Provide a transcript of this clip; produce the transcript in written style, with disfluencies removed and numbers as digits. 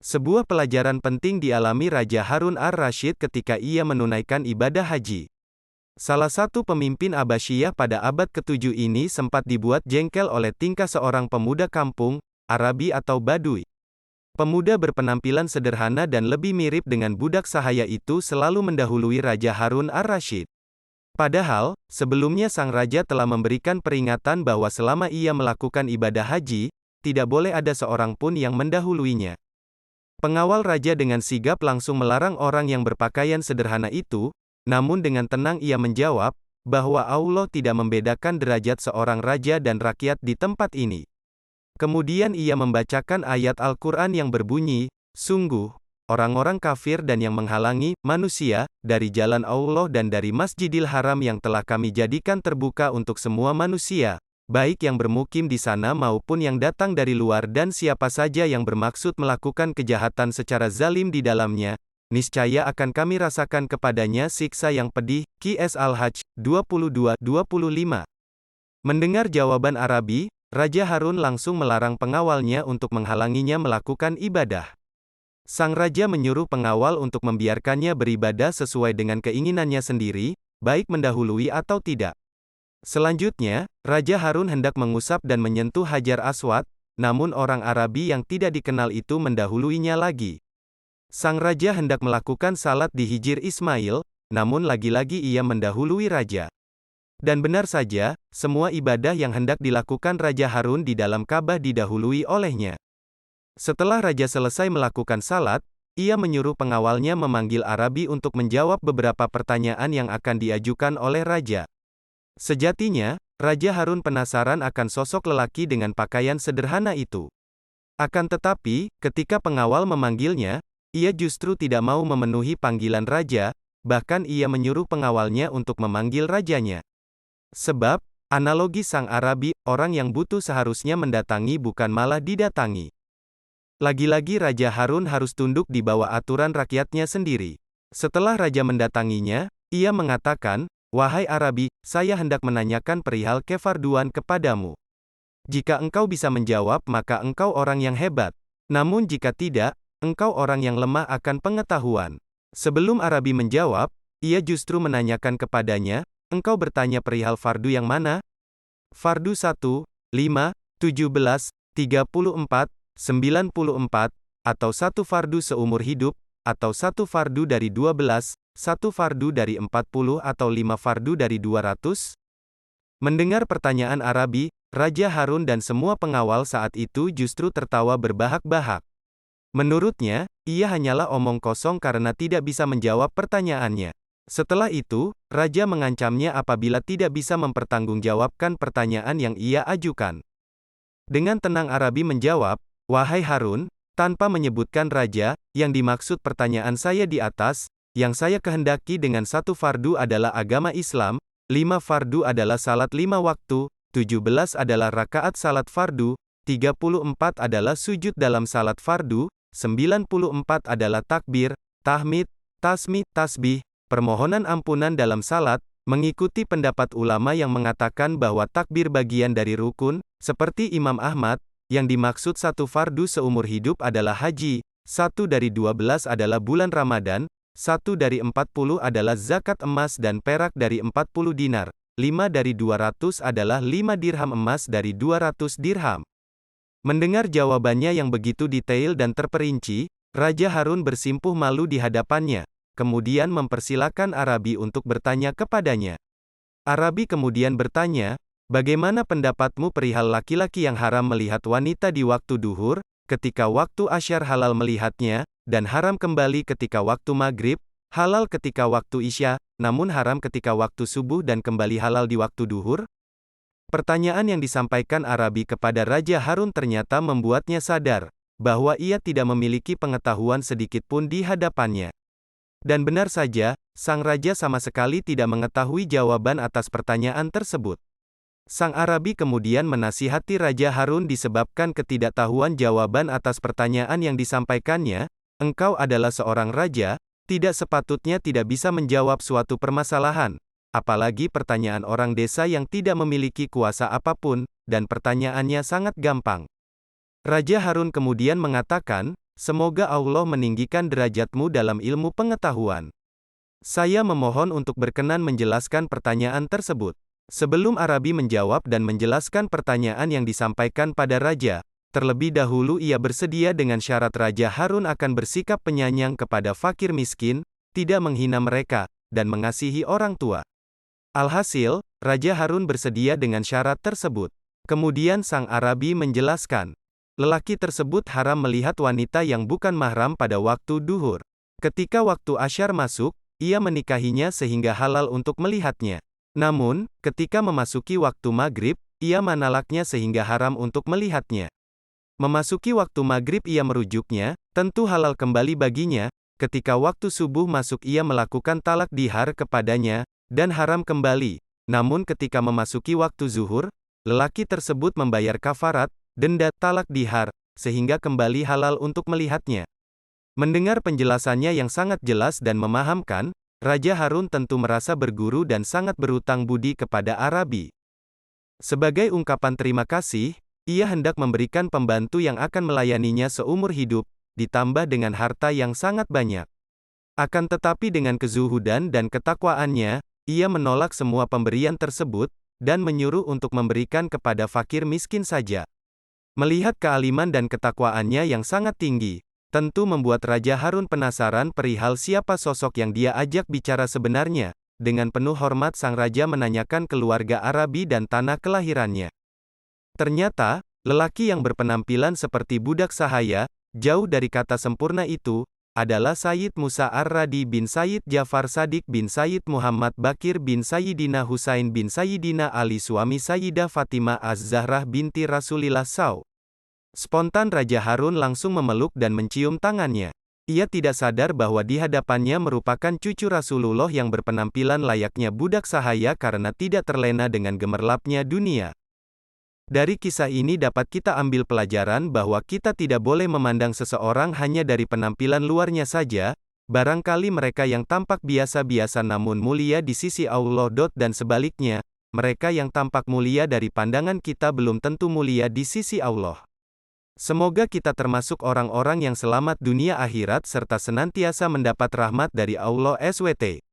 Sebuah pelajaran penting dialami Raja Harun ar-Rasyid ketika ia menunaikan ibadah haji. Salah satu pemimpin Abbasiyah pada abad ke-7 ini sempat dibuat jengkel oleh tingkah seorang pemuda kampung, Arabi atau Badui. Pemuda berpenampilan sederhana dan lebih mirip dengan budak sahaya itu selalu mendahului Raja Harun ar-Rasyid. Padahal, sebelumnya sang raja telah memberikan peringatan bahwa selama ia melakukan ibadah haji, tidak boleh ada seorang pun yang mendahuluinya. Pengawal raja dengan sigap langsung melarang orang yang berpakaian sederhana itu, namun dengan tenang ia menjawab, bahwa Allah tidak membedakan derajat seorang raja dan rakyat di tempat ini. Kemudian ia membacakan ayat Al-Quran yang berbunyi, sungguh, orang-orang kafir dan yang menghalangi manusia dari jalan Allah dan dari Masjidil Haram yang telah kami jadikan terbuka untuk semua manusia, baik yang bermukim di sana maupun yang datang dari luar dan siapa saja yang bermaksud melakukan kejahatan secara zalim di dalamnya, niscaya akan kami rasakan kepadanya siksa yang pedih. Qs Al-Hajj 22-25. Mendengar jawaban Arabi, Raja Harun langsung melarang pengawalnya untuk menghalanginya melakukan ibadah. Sang raja menyuruh pengawal untuk membiarkannya beribadah sesuai dengan keinginannya sendiri, baik mendahului atau tidak. Selanjutnya, Raja Harun hendak mengusap dan menyentuh Hajar Aswad, namun orang Arabi yang tidak dikenal itu mendahuluinya lagi. Sang raja hendak melakukan salat di Hijir Ismail, namun lagi-lagi ia mendahului raja. Dan benar saja, semua ibadah yang hendak dilakukan Raja Harun di dalam Ka'bah didahului olehnya. Setelah raja selesai melakukan salat, ia menyuruh pengawalnya memanggil Arabi untuk menjawab beberapa pertanyaan yang akan diajukan oleh raja. Sejatinya, Raja Harun penasaran akan sosok lelaki dengan pakaian sederhana itu. Akan tetapi, ketika pengawal memanggilnya, ia justru tidak mau memenuhi panggilan raja, bahkan ia menyuruh pengawalnya untuk memanggil rajanya. Sebab, analogi sang Arabi, orang yang butuh seharusnya mendatangi bukan malah didatangi. Lagi-lagi Raja Harun harus tunduk di bawah aturan rakyatnya sendiri. Setelah raja mendatanginya, ia mengatakan, "Wahai Arabi, saya hendak menanyakan perihal kefarduan kepadamu. Jika engkau bisa menjawab maka engkau orang yang hebat. Namun jika tidak, engkau orang yang lemah akan pengetahuan." Sebelum Arabi menjawab, ia justru menanyakan kepadanya, "Engkau bertanya perihal fardu yang mana? Fardu 1, 5, 17, 34, 94, atau satu fardu seumur hidup, atau satu fardu dari 12, satu fardu dari 40 atau 5 fardu dari 200? Mendengar pertanyaan Arabi, Raja Harun dan semua pengawal saat itu justru tertawa berbahak-bahak. Menurutnya, ia hanyalah omong kosong karena tidak bisa menjawab pertanyaannya. Setelah itu, raja mengancamnya apabila tidak bisa mempertanggungjawabkan pertanyaan yang ia ajukan. Dengan tenang Arabi menjawab, "Wahai Harun, tanpa menyebutkan raja, yang dimaksud pertanyaan saya di atas, yang saya kehendaki dengan satu fardu adalah agama Islam, 5 fardu adalah salat 5 waktu, 17 adalah rakaat salat fardu, 34 adalah sujud dalam salat fardu, 94 adalah takbir, tahmid, tasmih, tasbih, permohonan ampunan dalam salat, mengikuti pendapat ulama yang mengatakan bahwa takbir bagian dari rukun, seperti Imam Ahmad, yang dimaksud satu fardu seumur hidup adalah haji, 1 dari 12 adalah bulan Ramadan, 1 dari 40 adalah zakat emas dan perak dari 40 dinar, 5 dari 200 adalah 5 dirham emas dari 200 dirham." Mendengar jawabannya yang begitu detail dan terperinci, Raja Harun bersimpuh malu di hadapannya, kemudian mempersilakan Arabi untuk bertanya kepadanya. Arabi kemudian bertanya, "Bagaimana pendapatmu perihal laki-laki yang haram melihat wanita di waktu duhur, ketika waktu asyar halal melihatnya, dan haram kembali ketika waktu maghrib, halal ketika waktu isya, namun haram ketika waktu subuh dan kembali halal di waktu duhur?" Pertanyaan yang disampaikan Arabi kepada Raja Harun ternyata membuatnya sadar, bahwa ia tidak memiliki pengetahuan sedikit pun di hadapannya. Dan benar saja, sang raja sama sekali tidak mengetahui jawaban atas pertanyaan tersebut. Sang Arabi kemudian menasihati Raja Harun disebabkan ketidaktahuan jawaban atas pertanyaan yang disampaikannya, "Engkau adalah seorang raja, tidak sepatutnya tidak bisa menjawab suatu permasalahan, apalagi pertanyaan orang desa yang tidak memiliki kuasa apapun, dan pertanyaannya sangat gampang." Raja Harun kemudian mengatakan, Semoga Allah meninggikan derajatmu dalam ilmu pengetahuan. Saya memohon untuk berkenan menjelaskan pertanyaan tersebut. Sebelum Arabi menjawab dan menjelaskan pertanyaan yang disampaikan pada raja, terlebih dahulu ia bersedia dengan syarat Raja Harun akan bersikap penyayang kepada fakir miskin, tidak menghina mereka, dan mengasihi orang tua. Alhasil, Raja Harun bersedia dengan syarat tersebut. Kemudian sang Arabi menjelaskan, lelaki tersebut haram melihat wanita yang bukan mahram pada waktu duhur. Ketika waktu asyar masuk, ia menikahinya sehingga halal untuk melihatnya. Namun, ketika memasuki waktu maghrib, ia menalaknya sehingga haram untuk melihatnya. Memasuki waktu maghrib ia merujuknya, tentu halal kembali baginya. Ketika waktu subuh masuk ia melakukan talak dihar kepadanya, dan haram kembali. Namun ketika memasuki waktu zuhur, lelaki tersebut membayar kafarat, denda, talak dihar, sehingga kembali halal untuk melihatnya. Mendengar penjelasannya yang sangat jelas dan memahamkan, Raja Harun tentu merasa berguru dan sangat berutang budi kepada Arabi. Sebagai ungkapan terima kasih, ia hendak memberikan pembantu yang akan melayaninya seumur hidup, ditambah dengan harta yang sangat banyak. Akan tetapi dengan kezuhudan dan ketakwaannya, ia menolak semua pemberian tersebut, dan menyuruh untuk memberikan kepada fakir miskin saja. Melihat kealiman dan ketakwaannya yang sangat tinggi, tentu membuat Raja Harun penasaran perihal siapa sosok yang dia ajak bicara sebenarnya. Dengan penuh hormat sang raja menanyakan keluarga Arabi dan tanah kelahirannya. Ternyata, lelaki yang berpenampilan seperti budak sahaya, jauh dari kata sempurna itu, adalah Sayyid Musa Ar-Radi bin Sayyid Jafar Sadiq bin Sayyid Muhammad Bakir bin Sayyidina Husain bin Sayyidina Ali suami Sayyidah Fatimah Az-Zahrah binti Rasulillah SAW. Spontan Raja Harun langsung memeluk dan mencium tangannya. Ia tidak sadar bahwa di hadapannya merupakan cucu Rasulullah yang berpenampilan layaknya budak sahaya karena tidak terlena dengan gemerlapnya dunia. Dari kisah ini dapat kita ambil pelajaran bahwa kita tidak boleh memandang seseorang hanya dari penampilan luarnya saja, barangkali mereka yang tampak biasa-biasa namun mulia di sisi Allah. Dan sebaliknya, mereka yang tampak mulia dari pandangan kita belum tentu mulia di sisi Allah. Semoga kita termasuk orang-orang yang selamat dunia akhirat serta senantiasa mendapat rahmat dari Allah SWT.